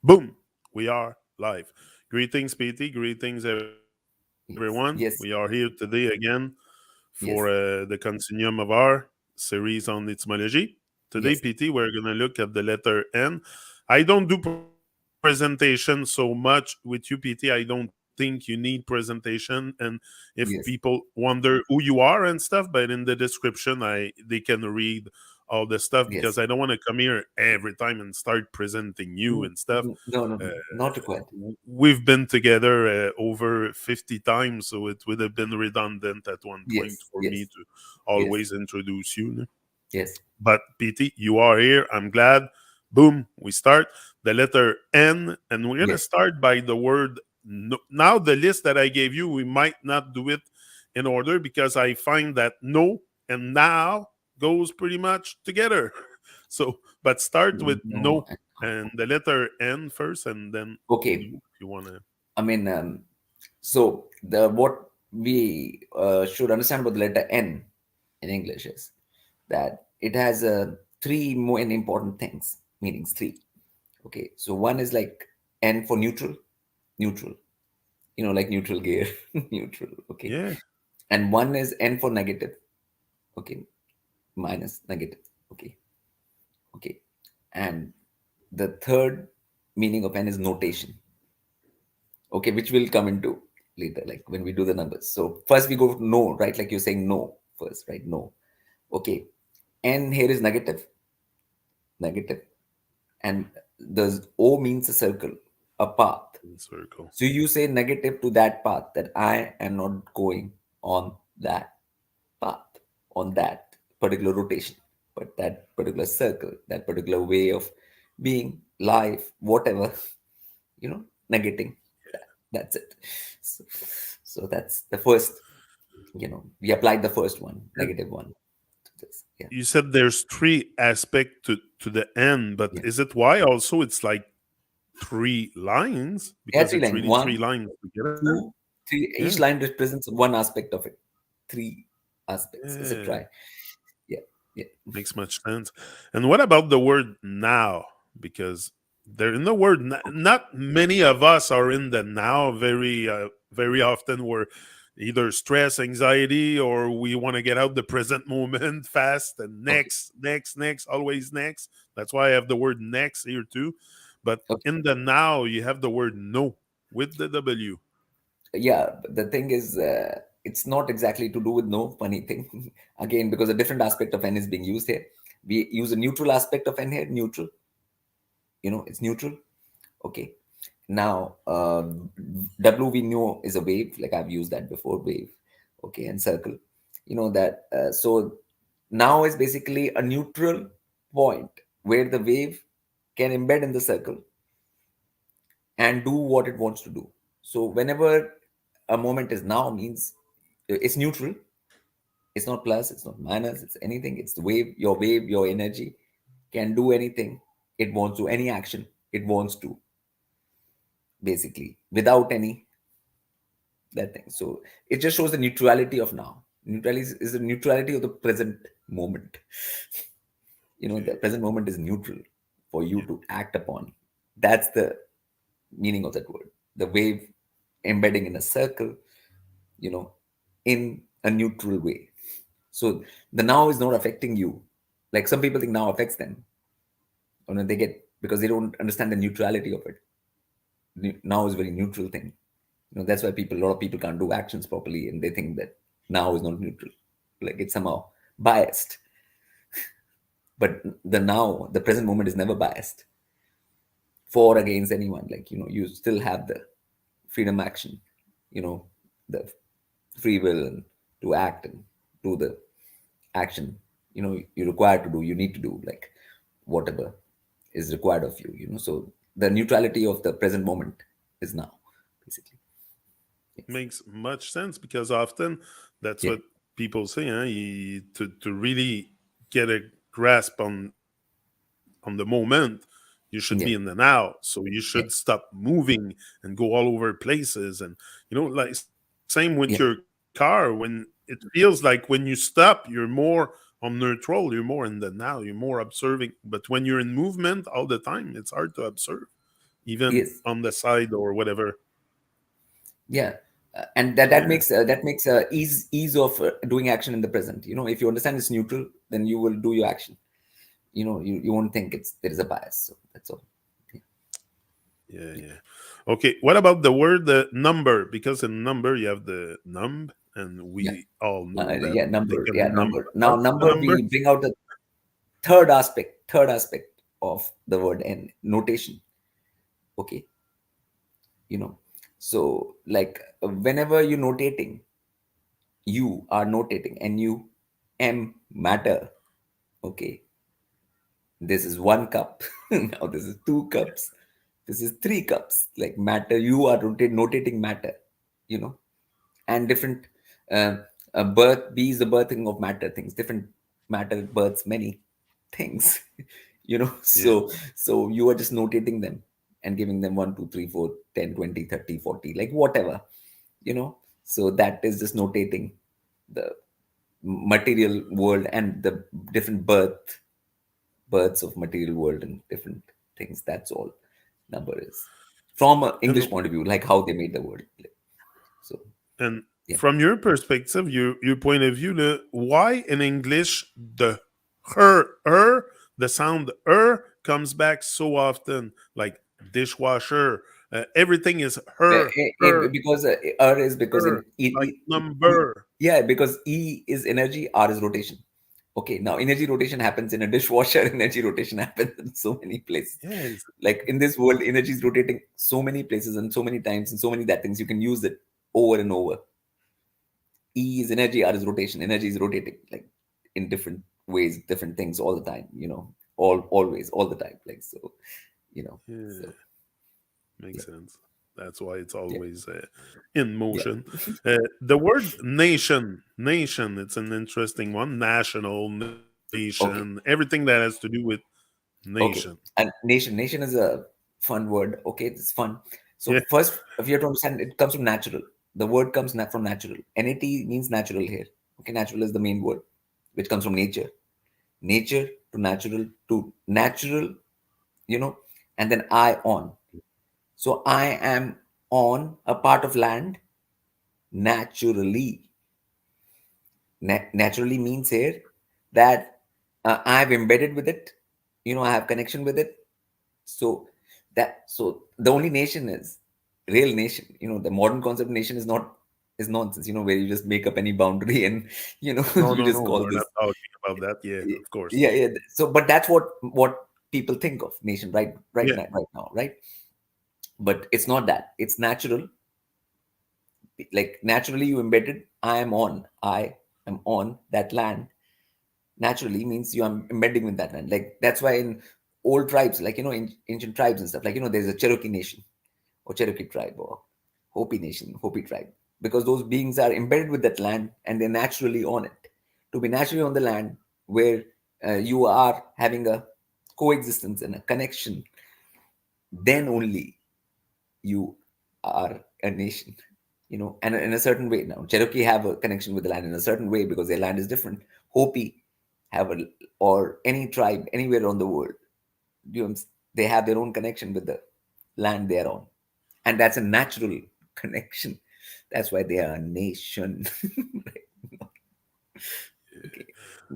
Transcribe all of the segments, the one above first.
Boom, we are live. Greetings, PT. Greetings, everyone. We are Yes, here yes, today again for yes, the continuum of our series on etymology. Today, yes, PT, we're going to look at the letter N. I don't do presentation so much with you, PT. I don't think you need presentation. And if people yes, wonder who you are and stuff, but in the description, they can read all the stuff because yes. I don't want to come here every time and start presenting you and stuff. No, no, Uh, no, not required. we've been together over 50 times, so it would have been redundant at one point Yes, for me yes, to yes, always introduce you. No? yes, But PT, you are here. I'm glad. Boom, we start the letter N, and we're going to yes. start by the word no. Now, the list that I gave you, we might not do it in order because I find that no and now goes pretty much together. So, but start with No, no and the letter N first, and then okay. no if you want to. I mean, so the what we should understand about the letter N in English is that it has three more important things, meanings three. Okay, so one is like N for neutral, neutral. Like neutral gear, neutral. Okay, Yeah, and one is N for negative. Okay, minus negative. Okay, okay, and the third meaning of N is notation. Okay, which will come into later, like when we do the numbers. So first we go no, right? Like you're saying no first, right? No. Okay, N here is negative, negative, and the O means a circle, a path. circle. So you say negative to that path, that I am not going on that path, on that particular rotation, but that particular circle, that particular way of being, life, whatever, negating. That's it. So, so that's the first, we applied the first one, And negative one to this. Yeah. you said there's three aspect to the N, but Yeah. is it why also it's like three lines Yeah, because three it's line. really three One, lines together? two, three. Yeah, Each line represents one aspect of it. Three aspects. Is it yeah, right? Yeah. Yeah. makes much sense. And what about the word now? Because they're in the word. Not many of us are in the now. Very often we're either stress, anxiety, or we want to get out the present moment fast and Okay. next, always next. That's why I have the word next here too. But Okay. in the now, you have the word no with the W. Yeah. But the thing is, it's not exactly to do with no, funny thing. Again, because a different aspect of N is being used here. We use a neutral aspect of N here, neutral. It's neutral. Okay. Now, W we know is a wave, like I've used that before, wave. Okay, and circle. That. So now is basically a neutral point where the wave can embed in the circle and do what it wants to do. So whenever a moment is now means it's neutral. It's not plus, it's not minus, it's anything. It's the wave, your energy can do anything it wants to, any action it wants to, basically, without any that thing. So it just shows the neutrality of now. Neutrality is the neutrality of the present moment. The Okay. present moment is neutral for you Yeah. to act upon. That's the meaning of that word. The wave embedding in a circle, you know, in a neutral way. So the now is not affecting you. Like some people think now affects them. They get because they don't understand the neutrality of it. Now is a very neutral thing. That's why a lot of people can't do actions properly, and they think that now is not neutral, like it's somehow biased. But the present moment is never biased for or against anyone. Like you still have the freedom action, you know, the free will and to act and do the action. You're required to do. You need to do like whatever is required of you. So the neutrality of the present moment is now, basically. Yes. Makes much sense because often that's Yeah. what people say. Huh? To really get a grasp on the moment, you should Yeah. be in the now. So you Yeah. should stop moving and go all over places. And like same with your Yeah. car. When it feels like when you stop, you're more on neutral. You're more in the now. You're more observing. But when you're in movement all the time, it's hard to observe. even Yes. on the side or whatever. Yeah. And that Yeah, makes ease of doing action in the present. If you understand it's neutral, then you will do your action. You won't think there is a bias. So that's all. Yeah. yeah, yeah. Okay, what about the word number? Because in number you have the numb, and Yeah. we all know that Yeah, they number. can Yeah, numb number. Now, what's the number, number. we bring out the third aspect of the word and notation. Okay. you know so like whenever you're notating, you are notating, and you am matter. Okay, this is 1 cup. Now this is 2 cups, this is 3 cups. Like matter, you are notating matter. you know and different uh, birth b is the birthing of matter things. Different matter births many things. Yeah, So you are just notating them and giving them 1, 2, 3, 4, 10, 20, 30, 40, like whatever. So that is just notating the material world and the different births of material world and different things. That's all number is, from an and English point of view, like how they made the word. So and yeah. from your perspective, your point of view, why in English the her the sound comes back so often, like dishwasher, everything is her Because is because her, in like number. yeah, because E is energy, R is rotation. Okay, now energy rotation happens in a dishwasher. Energy rotation happens in so many places. Yes, Like in this world, energy is rotating so many places and so many times and so many that things. You can use it over and over. E is energy, R is rotation. Energy is rotating like in different ways, different things all the time. Always, all the time. Like so, you know. yeah, So yeah, makes sense. That's why it's yeah, always in yeah. motion. The word nation, it's an interesting one. National, nation, Okay. everything that has to do with nation. Okay. And nation is a fun word. Okay, it's fun. So Yeah, first, if you have to understand, it comes from natural. The word comes from natural. NAT means natural here. Okay, natural is the main word, which comes from nature. Nature to natural, you know, and then I on. So I am on a part of land naturally. Naturally means here that I've embedded with it. I have connection with it. So the only nation is real nation. The modern concept of nation is nonsense. Where you just make up any boundary and no, you no, just no. call We're this. not talking about that. Yeah, of course. Yeah, yeah. So, but that's what people think of nation, right? Right Yeah, now, right now, right? But it's not that. It's natural. Like naturally, you embedded. I am on that land. Naturally means you are embedding with that land. Like that's why in old tribes, like in ancient tribes and stuff, like there's a Cherokee nation or Cherokee tribe or Hopi nation, Hopi tribe, because those beings are embedded with that land and they're naturally on it. To be naturally on the land where you are having a coexistence and a connection, then only you are a nation. And in a certain way. Now Cherokee have a connection with the land in a certain way because their land is different. Hopi have or any tribe anywhere on the world, they have their own connection with the land they are on, and that's a natural connection. That's why they are a nation. Right? Okay.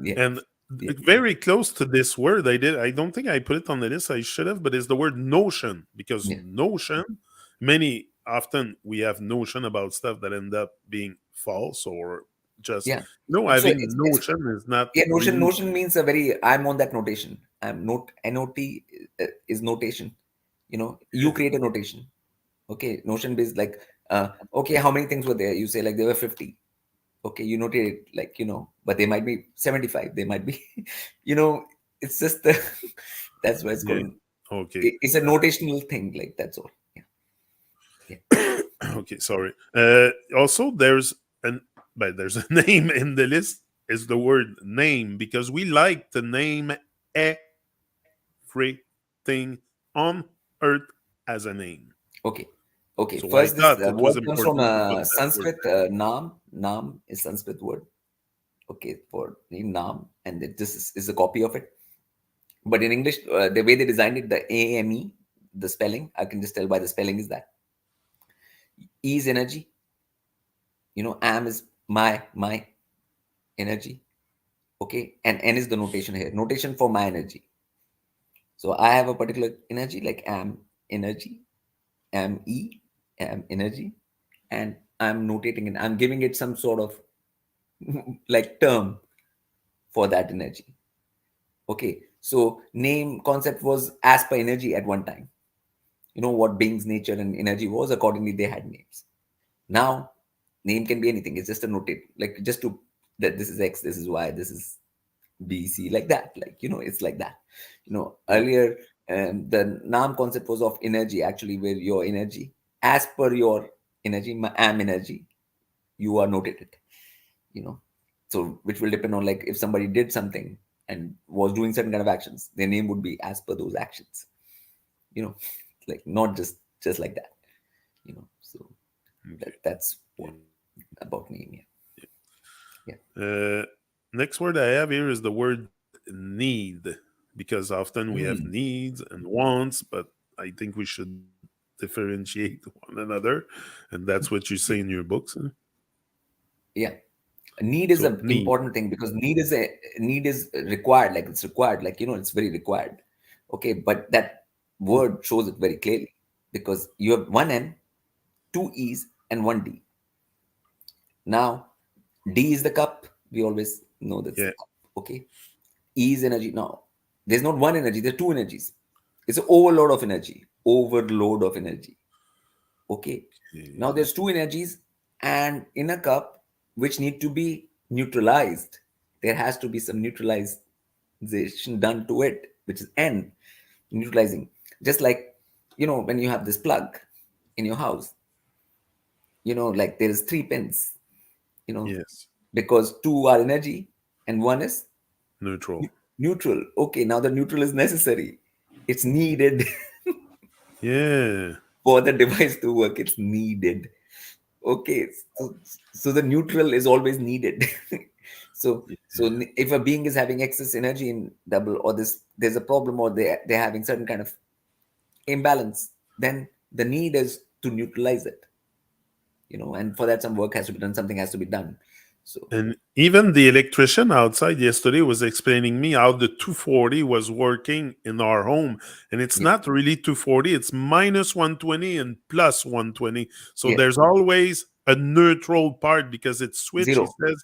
Yeah. and Yeah. very close to this word, I don't think I put it on the list. I should have, but it's the word notion, because Yeah. notion. Many often we have notion about stuff that end up being false, or just Yeah. So having notion is not yeah, notion really. notion means a very, I'm on that notation. I'm not is notation. You Yeah, create a notation. Okay, notion based, like okay, how many things were there? You say like there were 50. Okay, you notate it, like but they might be 75. They might be you know it's just the that's why it's yeah. called, Okay. it's a notational thing, like that's all. Yeah. Yeah. Okay, sorry. Also, an there's a name in the list. Is the word name, because we like to name everything on earth as a name. Okay. Okay, So I first this thought it was word comes from important to put that word Sanskrit, there. Nam is Sanskrit word. Okay, for name Nam, and this is a copy of it. But in English, the way they designed it, the AME, the spelling. I can just tell by the spelling is that E is energy. Am is my energy. Okay, and N is the notation here. Notation for my energy. So I have a particular energy like am energy, am E, am energy, and I'm notating it. I'm giving it some sort of like term for that energy. Okay, so name concept was as per energy at one time. What being's nature and energy was, accordingly they had names. Now name can be anything. It's just a notate, like just to that this is X, this is Y, this is B, C, like that. Like it's like that. Yeah. Earlier, the Nam concept was of energy, actually, where your energy, as per your energy, am energy, you are notated. You know, so which will depend on, like, if somebody did something and was doing certain kind of actions, their name would be as per those actions. You know, like not just like that. So Okay. that's what Yeah. about name. Yeah, yeah. Next word I have here is the word need, because often we have Mm, needs and wants, but I think we should differentiate one another, and that's what you say in your books. Huh? yeah. Need is So an need, important thing, because need is required, like it's required, like it's very required. Okay, but that word shows it very clearly, because you have one N, two E's, and one D. Now D is the cup. We always know that's yeah, the cup. Okay, E is energy. Now there's not one energy, there are two energies. It's an overload of energy, overload of energy. Okay, now okay, there's two energies, and in a cup which need to be neutralized, there has to be some neutralization done to it, which is N, neutralizing. Just like, when you have this plug in your house, like there is three pins, you know yes, because two are energy and one is neutral. neutral. Okay, now the neutral is necessary, it's needed. Yeah, For the device to work, it's needed. Okay, so the neutral is always needed. If a being is having excess energy in double, or there's a problem, or they're having certain kind of imbalance, then the need is to neutralize it. And for that, some work has to be done, something has to be done. So and even the electrician outside yesterday was explaining me how the 240 was working in our home, and it's yeah, not really 240, it's minus 120 and plus 120. So yeah, there's always a neutral part because it's switch. He zero, says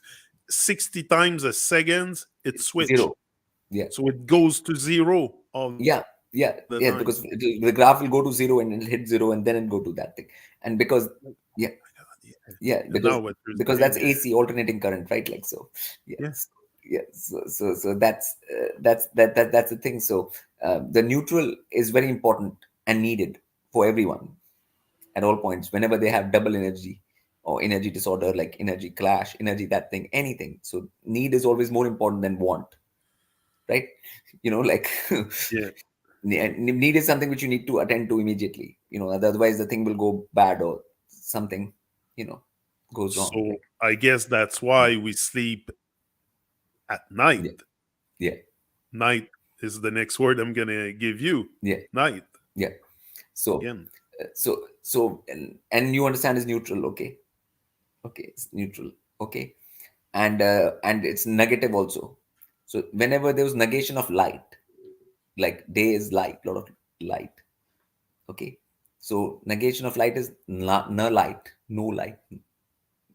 60 times a second it switch, zero, yeah, so it goes to zero all the yeah, time. yeah, because the graph will go to zero and it'll hit zero and then it'll go to that thing. And because, yeah, My God, yeah. yeah, And now what you're that's saying, AC, alternating current, right? Like, so yeah. yes, yeah, so that's the thing. So the neutral is very important and needed for everyone at all points, whenever they have double energy or energy disorder, like energy clash, energy, that thing, anything. So need is always more important than want, right? Like, Yeah. need is something which you need to attend to immediately. Otherwise the thing will go bad, or something, you know goes wrong, So like. I guess that's Yeah, why we sleep at night. yeah, yeah, Night is the next word I'm gonna give you. yeah, Night yeah. So again. and you understand is neutral. Okay, okay, it's neutral. Okay, and it's negative also. So whenever there was negation of light, like day is light, lot of light. Okay, so negation of light is no light, no light,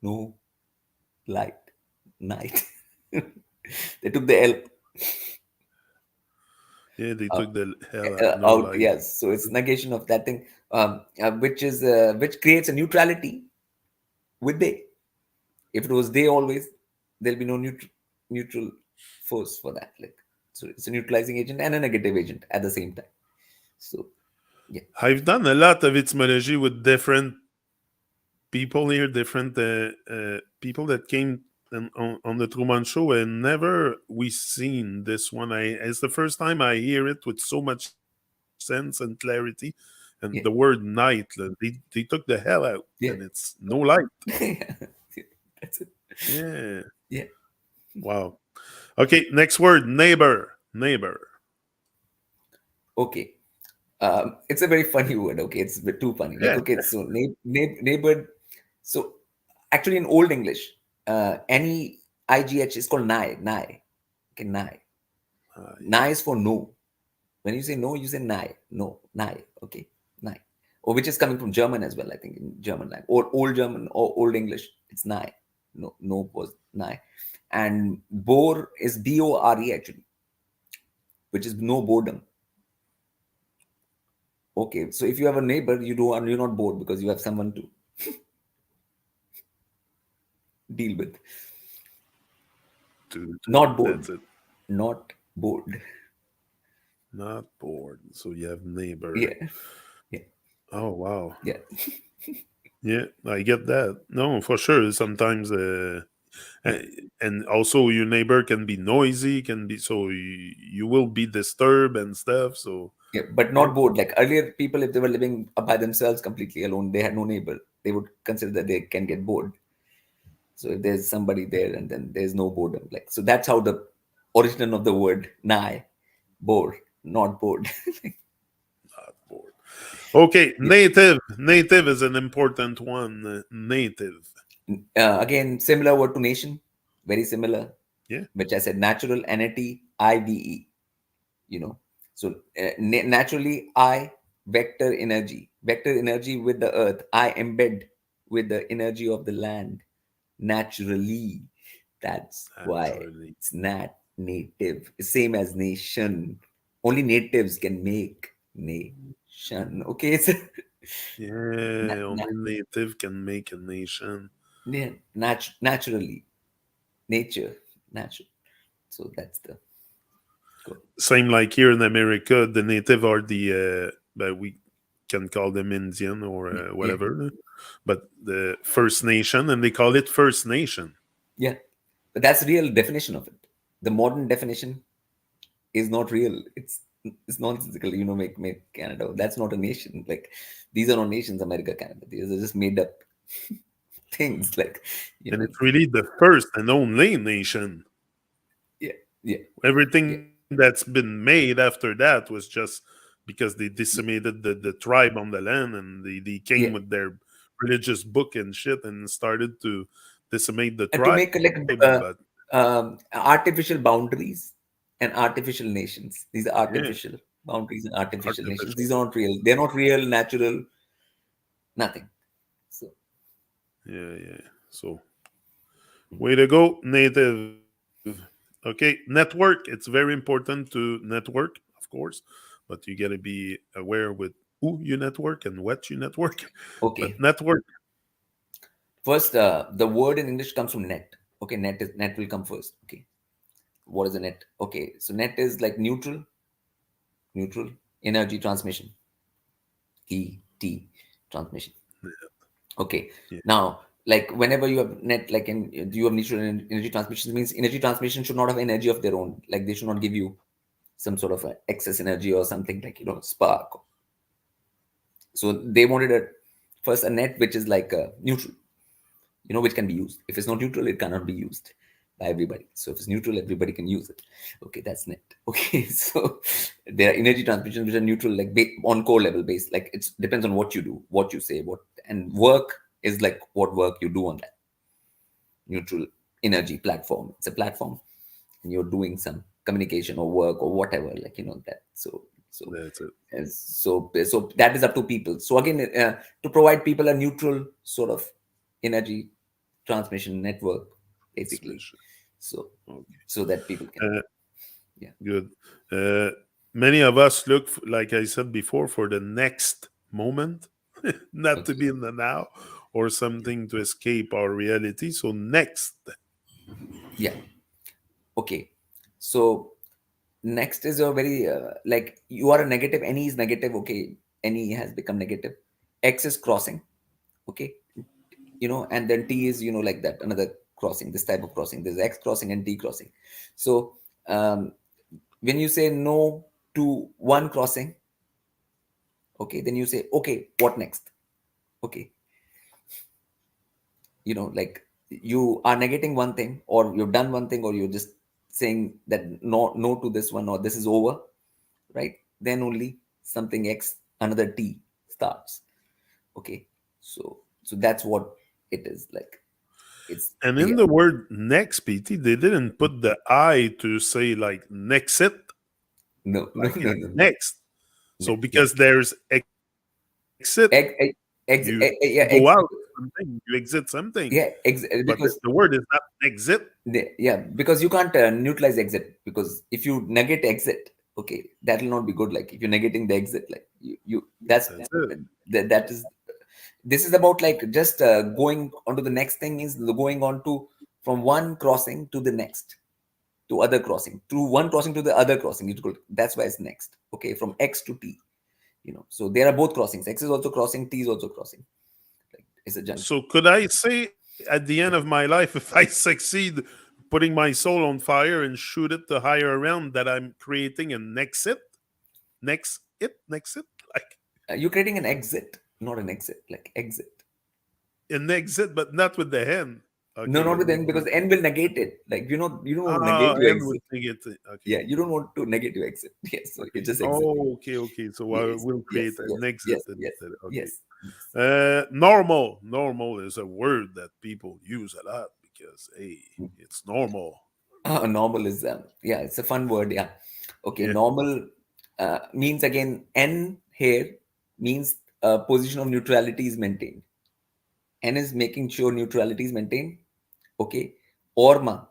no light, night. They took the L Yeah, they uh, took the hell out. No out. light. Yes, so it's negation of that thing, which creates a neutrality with day. If it was day always, there'll be no neutral force for that. Like, so it's a neutralizing agent and a negative agent at the same time. So yeah, I've done a lot of etymology with different people here, different people that came on the TruMon show, and never we seen this one. It's the first time I hear it with so much sense and clarity. And the word yeah, night, like, they took the hell out, and it's yeah. no light. That's it. Yeah. Yeah. Wow. Okay, next word, neighbor. Neighbor. Okay. It's a very funny word. Okay, it's a bit too funny. Like, Yeah. okay, so neighbor. So actually, in Old English, any igh is called nigh. Nigh. Okay, nigh. Yeah. Nigh is for no. When you say no, you say nigh. No, nigh. Okay, nigh. Or which is coming from German as well. I think in German language or Old German or Old English, it's nigh. No, no was nigh, and bore is bore actually, which is no boredom. Okay, so if you have a neighbor, you're not bored because you have someone to deal with. Not bored. That's it. Not bored. Not bored. So you have neighbor. Yeah. Yeah. Oh wow. Yeah. Yeah, I get that. No, for sure. Sometimes, Yeah. and also your neighbor can be noisy, can be so you will be disturbed and stuff. So Yeah. But yeah, not bored. Like earlier people, if they were living by themselves completely alone, they had no neighbor, they would consider that they can get bored. So if there's somebody there and then there's no boredom. Like, so that's how the origin of the word nigh, bore, not bored. not bored. Okay, Yeah. native. Native is an important one. Native. Again, similar word to nation, very similar, Yeah, which I said natural, NATIVE, you know. So naturally, I vector energy with the earth, I embed with the energy of the land naturally. That's why naturally. it's nat native, same as nation. Only natives can make nation. Okay, it's Yeah, nat, only native can make a nation. naturally, nature, natural. So that's the good. Same like here in America, the native are but we can call them Indian or Yeah, whatever, but the First Nation, and they call it First Nation. yeah. But that's the real definition of it. The modern definition is not real. It's nonsensical. Make Canada. That's not a nation. Like these are not nations. America, Canada. These are just made up things. Like And it's really the first and only nation. yeah, yeah, yeah, Everything that's been made after that was just because they yeah, decimated the tribe on the land, and they came yeah. with their religious book and shit and started to decimate the And to tribe. make like But artificial boundaries and artificial nations. These are yeah, artificial boundaries and artificial nations. artificial. These are not real. They're not real, natural, nothing. So Yeah, yeah. So way to go, native. Okay, network. It's very important to network, of course, but you got to be aware with who you network and what you network. But okay. network, First, the word in English comes from net. Okay, net will come first. Okay, what is a net? Okay, so net is like neutral energy transmission. ET transmission. Okay, yeah, now like whenever you have net, like in you have neutral energy transmission, means energy transmission should not have energy of their own. Like they should not give you some sort of excess energy or something like spark. So they wanted first a net which is like neutral, which can be used. If it's not neutral, it cannot be used by everybody. So if it's neutral, everybody can use it. Okay, that's net. Okay, so there are energy transmissions which are neutral, like on core level based. Like it depends on what you do, what you say, what and work is like what work you do on that neutral energy platform. It's a platform, and you're doing some communication or work or whatever, like that. So that's it. so that is up to people. So again, to provide people a neutral sort of energy transmission network, basically. Transmission. So Okay, so that people can, yeah, good. Uh, Many of us look, like I said before, for the next moment, not to okay, be in the now or yeah, something to escape our reality. So next, yeah. Okay, so next is a very like you are a negative, any is negative. Okay, any has become negative. X is crossing. Okay, and then T is like that, another crossing, this type of crossing. There's X crossing and T crossing. So when you say no to one crossing, okay, then you say, okay, what next? Okay, like you are negating one thing, or you've done one thing, or you're just saying that no to this one, or this is over, right? Then only something X another T starts. Okay, so that's what it is like. It's And in yeah. the word next, PT, they didn't put the I to say like next it, No, no, like no, no, no. next. So Yeah. because there's exit, you Ex, go out yeah, something, you exit something, yeah, but the because word is not exit. yeah, because you can't neutralize exit, because if you negate exit, okay, that will not be good. Like if you're negating the exit, like you that's That's it. that is, this is about like just going on to the next thing, is going on to from one crossing to the next, to other crossing, to one crossing to the other crossing. It's good. That's why it's next. Okay, from X to T. So there are both crossings. X is also crossing. T is also crossing. Like it's a junction. So could I say at the end of my life, if I succeed putting my soul on fire and shoot it to higher around, that I'm creating a next it, like You're creating an exit, not an exit. Like exit. an exit, but not with the hen. No, Okay, not with an n, because exit. the n will negate it. Like you don't want to negate your N would exit. negate it. Yeah, Okay, you don't want to negate your exit. Yes, so it's okay. just exit. Oh, okay. So I Yes, will create yes, yes, an exit yes, yes, instead. Okay. yes, yes. Normal. Normal is a word that people use a lot because hey, it's normal. Normal is yeah, it's a fun word. Yeah. Okay, Yeah. normal means, again, n here means position of neutrality is maintained. N is making sure neutrality is maintained. Okay, or ma.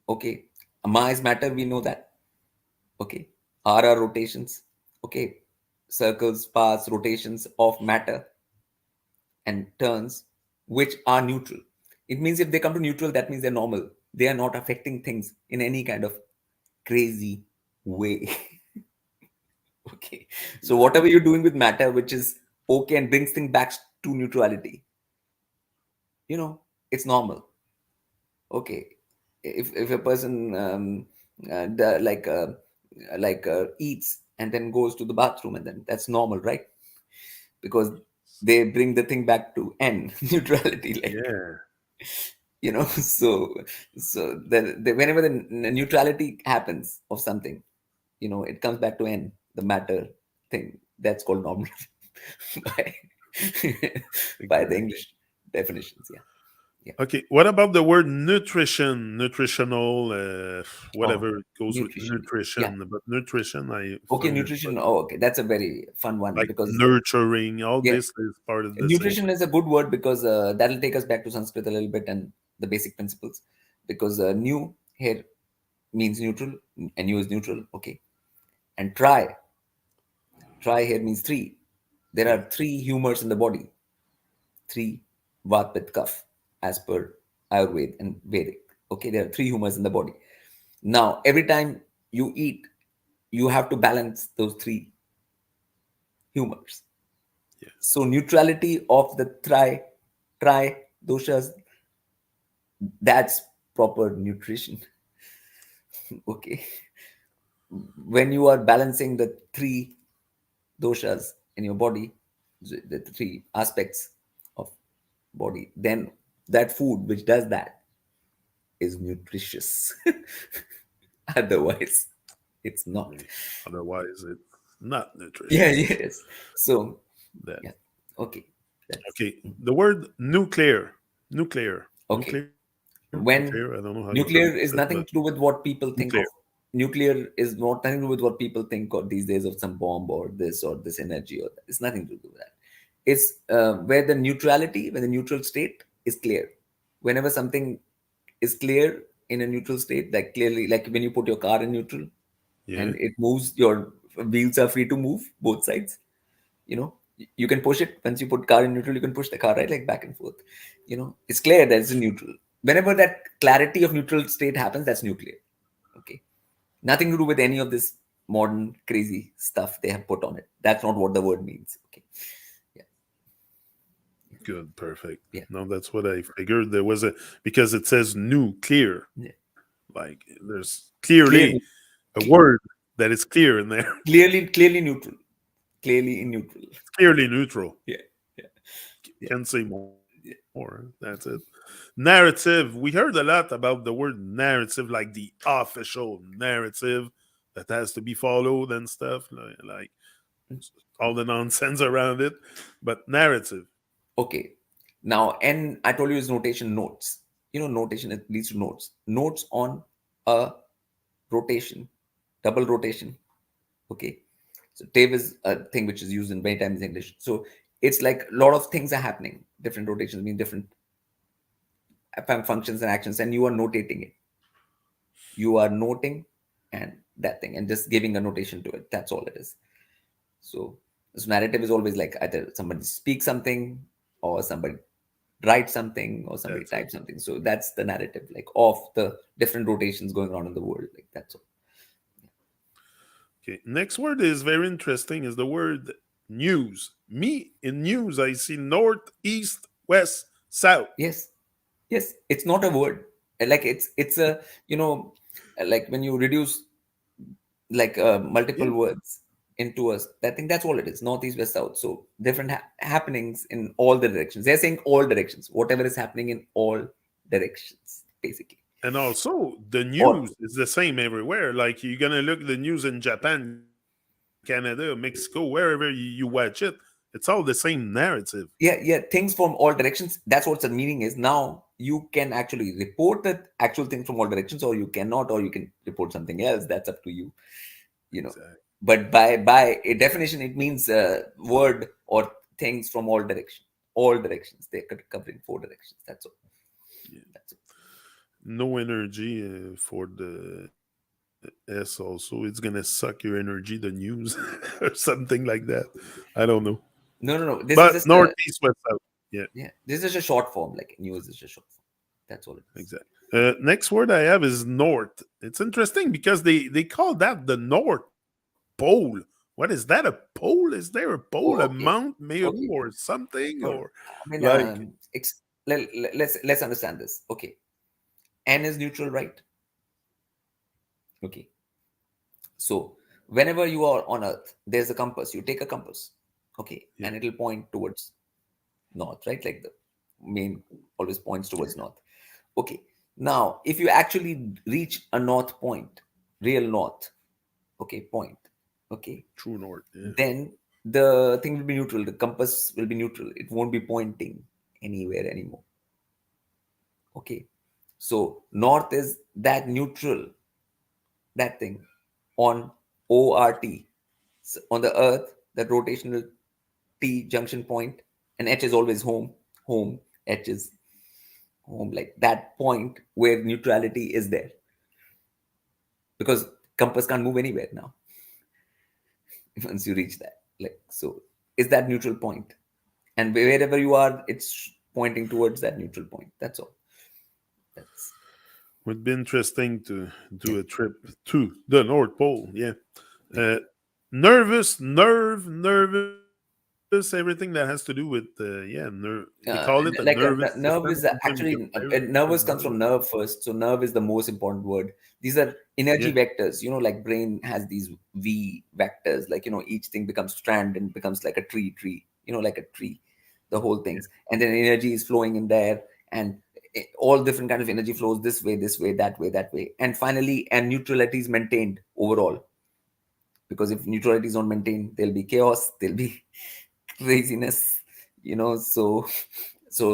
Okay, ma is matter. We know that. Okay, r are rotations. Okay, circles, paths, rotations of matter and turns, which are neutral. It means if they come to neutral, that means they're normal. They are not affecting things in any kind of crazy way. Okay. So whatever you're doing with matter, which is okay and brings things back to neutrality, it's normal. Okay. If a person eats and then goes to the bathroom, and then that's normal, right? Because they bring the thing back to n neutrality, like, Yeah. so whenever the neutrality happens of something, it comes back to n, the matter thing. That's called normal by, by the Exactly. English definitions. Yeah, yeah. Okay. What about the word nutrition, nutritional, Oh, whatever it goes with nutrition. Yeah. nutrition? But nutrition, I Okay, find it nutrition. Oh, okay, that's a very fun one, like because nurturing. All yeah, this is part of the same. nutrition is a good word, because that'll take us back to Sanskrit a little bit and the basic principles. Because nu here means neutral, and nu is neutral. Okay, and try here means three. There Yeah. are three humors in the body. Three, Vat, Pitta, Kapha, as per Ayurveda and Vedic. Okay, there are three humors in the body. Now, every time you eat, you have to balance those three humors. Yes. So, neutrality of the tri doshas, that's proper nutrition. Okay, when you are balancing the three doshas in your body, the three aspects of body, then that food which does that is nutritious. Otherwise, it's not. Okay. Otherwise, it's not Yeah, nutritious. yes. So, That yeah. Okay. That's okay. The word nuclear, okay. nuclear. I When don't know how you pronounce nuclear it, is but nothing to do with what people think nuclear. of. Nuclear is not nothing to do with what people think of these days, of some bomb or this energy or that. It's nothing to do with that. It's where the neutrality, when the neutral state is clear. Whenever something is clear in a neutral state, like clearly, like when you put your car in neutral Yeah. and it moves, your wheels are free to move both sides. You can push it. Once you put car in neutral, you can push the car, right, like back and forth. It's clear that it's a neutral. Whenever that clarity of neutral state happens, that's nuclear. Okay, nothing to do with any of this modern crazy stuff they have put on it. That's not what the word means. Okay. Yeah. Good. Perfect. Yeah. No, that's what I figured. There was a because it says nuclear. Yeah. Like there's clearly Clearly, a word that is clear in there. clearly neutral. Clearly in neutral. Clearly neutral. Yeah. Yeah. Yeah. Can't say more. Yeah. That's it. Narrative. We heard a lot about the word narrative, like the official narrative that has to be followed and stuff. Like all the nonsense around it, but narrative. Okay. Now, N, I told you is notation notes. Notation, it leads to notes. Notes on a rotation, double rotation. Okay. So TAVE is a thing which is used in many times in English. So it's like a lot of things are happening. Different rotations mean different functions and actions, and you are notating it. You are noting and that thing and just giving a notation to it. That's all it is. So this narrative is always like either somebody speaks something or somebody write something or somebody That's it. type something. So that's the narrative, like of the different rotations going on in the world. Like that's all. Okay. Next word is very interesting. Is the word news. Me in news, I see north, east, west, south. Yes, yes. It's not a word. Like it's a like when you reduce like Yeah. multiple words into us. I think that's all it is. North, east, west, south. So different happenings in all the directions. They're saying all directions. Whatever is happening in all directions, basically. And also, the Or news is the same everywhere. Like you're gonna look the news in Japan, Canada, Mexico, wherever you watch it, it's all the same narrative. yeah, things from all directions. That's what the meaning is. Now you can actually report the actual thing from all directions, or you cannot, or you can report something else. That's up to you. You know. Exactly. But by a definition, it means word or things from all directions. All directions. They're covering four directions. That's all. Yeah. That's all. No energy for the S. Also, it's gonna suck your energy. The news or something like that. I don't know. No. But This is just a northeast, west, south. Yeah, yeah. This is just a short form. Like news is just short form. That's all it is. exactly. Next word I have is north. It's interesting because they call that the North Pole. What is that? A pole? Is there a pole? A Oh, Mount okay, Meru or okay. something? Or No, I mean, like let's understand this. Okay, N is neutral, right? Okay, so whenever you are on Earth, there's a compass. You take a compass, okay, yeah, and it'll point towards north, right? Like the main always points yeah, towards north. Okay, now if you actually reach a north point, real north, okay, point, okay, true north. Yeah, then the thing will be neutral. The compass will be neutral. It won't be pointing anywhere anymore. Okay. So north is that neutral, that thing on ORT. So on the earth, that rotational T junction point, and H is always home. Home, H is home, like that point where neutrality is there. Because compass can't move anywhere now once you reach that. Like so is that neutral point. And wherever you are, it's pointing towards that neutral point. That's all. That's would be interesting to yeah. do a trip to the North Pole. Yeah. Yeah. Uh, nervous, everything that has to do with they call it a nervous system, Like something you nerve is compare it actually to nerve. nervous comes from nerve first, so nerve is the most important word. These are Yeah, energy vectors, like brain has these v vectors, like each thing becomes strand and becomes like a tree, like a tree, the whole yeah. things, and then energy is flowing in there, and all different kind of energy flows this way, that way, and finally and neutrality is maintained overall, because if neutrality is not maintained, there'll be chaos, there'll be craziness, so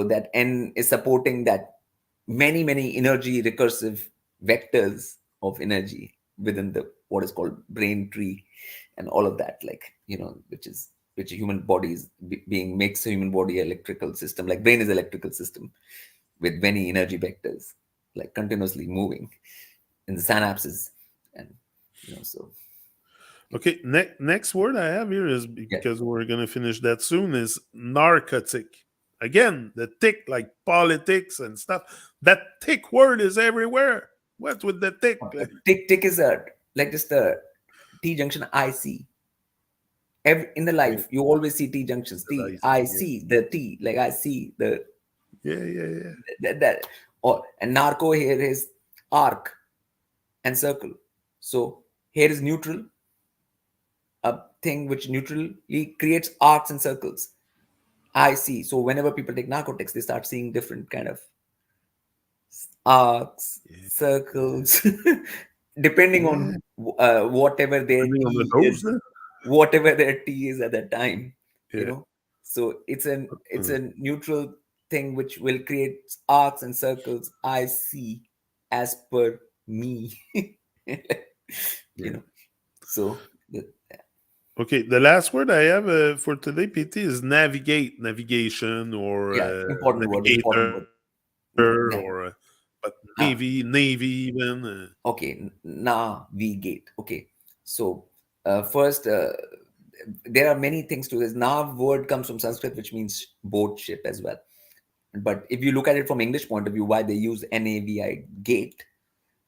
that N is supporting that many energy recursive vectors of energy within the what is called brain tree, and all of that, like which a human body is being makes a human body electrical system, like brain is electrical system with many energy vectors, like continuously moving in the synapses, and so Okay, next word I have here is yeah. because we're gonna finish that soon is narcotic. Again, the tick like politics and stuff. That tick word is everywhere. What's with the tick? Tick is a like just the T junction I see. In the Yeah, life, you always see T junctions. that T I I see. Yeah, see the T, like I see the yeah. that or and narco here is arc and circle. So here is neutral, a thing which neutrally creates arcs and circles. I see. So whenever people take narcotics, they start seeing different kind of arcs, Yeah, circles, depending yeah. on whatever their Depending on the T dose, is. huh? whatever their T is at that time, you Yeah. know. So it's Uh, a neutral thing which will create arcs and circles I see as per me. You yeah. know. So Okay, the last word I have for today, PT, is navigate, navigation, or yeah, important word, important navigator, word. or Nav- but ah, navy even. okay, navigate. Okay, so first, there are many things to this. Nav word comes from Sanskrit, which means boat, ship as well. But if you look at it from English point of view, why they use NAVI, gate?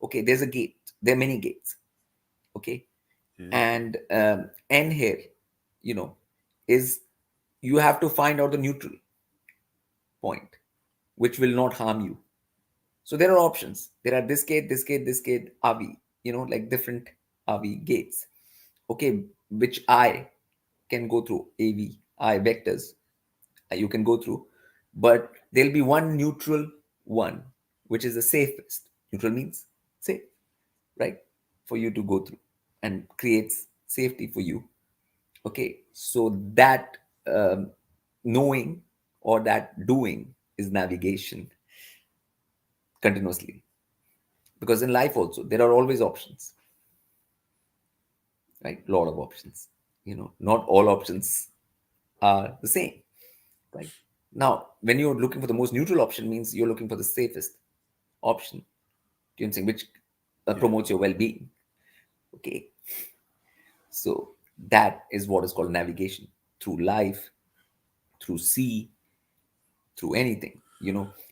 Okay, there's a gate. There are many gates. Okay, Yeah, and N here, you know, is you have to find out the neutral point, which will not harm you. So there are options. There are this gate, this gate, this gate, AVI, like different AVI gates. Okay, which I can go through, AV, I vectors, you can go through, but there'll be one neutral one, which is the safest. Neutral means safe, right? For you to go through and creates safety for you. Okay, so that knowing or that doing is navigation continuously. Because in life also, there are always options, right? A lot of options. Not all options are the same, right? Now, when you're looking for the most neutral option, means you're looking for the safest option. Do you think which yeah, promotes your well-being? Okay, so that is what is called navigation through life, through sea, through anything.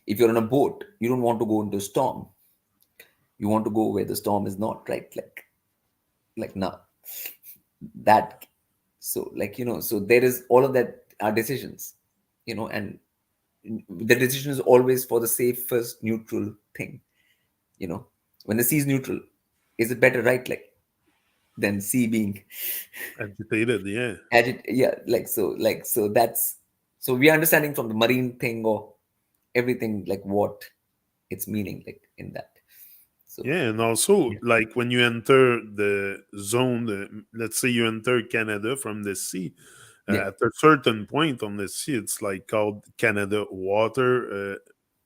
If you're on a boat, you don't want to go into a storm. You want to go where the storm is not, right? Like now, that. So so there is all of that are decisions, and the decision is always for the safest neutral thing. you know when the sea is neutral, is it better, right? Than sea being agitated. Yeah, yeah, so that's, so we are understanding from the marine thing or everything, like what it's meaning, like in that. So yeah, and also yeah, like when you enter the zone, let's say you enter Canada from the sea. yeah, At a certain point on the sea, it's like called Canada water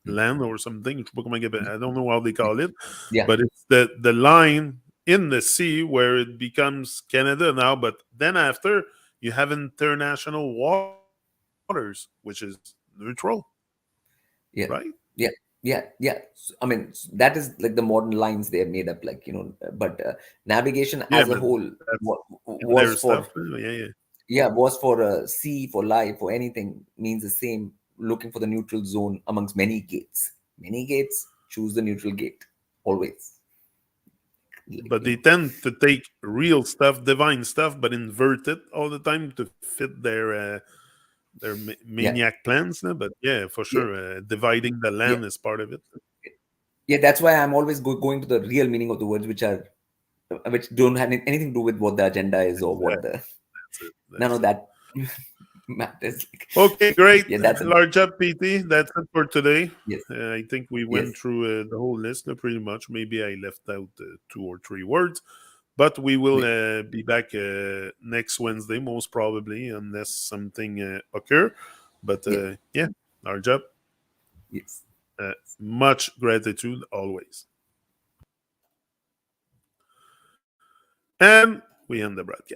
land or something. I don't know how they call it, yeah, but it's the line in the sea where it becomes Canada now. But then after you have international waters, which is neutral, right? yeah, yeah, yeah, yeah. I mean, that is like the modern lines they have made up, but navigation Yeah, as but a whole that's in their was stuff. for, Yeah, yeah. yeah, was for sea, for life, for anything, means the same, looking for the neutral zone amongst many gates. Many gates, choose the neutral gate always. like But you they know tend to take real stuff, divine stuff, but invert it all the time to fit their yeah, maniac plans. But yeah, for yeah, sure, dividing the yeah, land is part of it. yeah. That's why I'm always going to the real meaning of the words, which don't have anything to do with what the agenda is or what Exactly. the That's it. none That's of it. that matters. Okay, great. Yeah, that's it. Large up, PT. That's it for today. Yes, I think we yes, went through the whole list pretty much. Maybe I left out two or three words, but we will yeah, be back next Wednesday, most probably, unless something occur. But yeah, yeah, large up. yes. Much gratitude always. And we end the broadcast.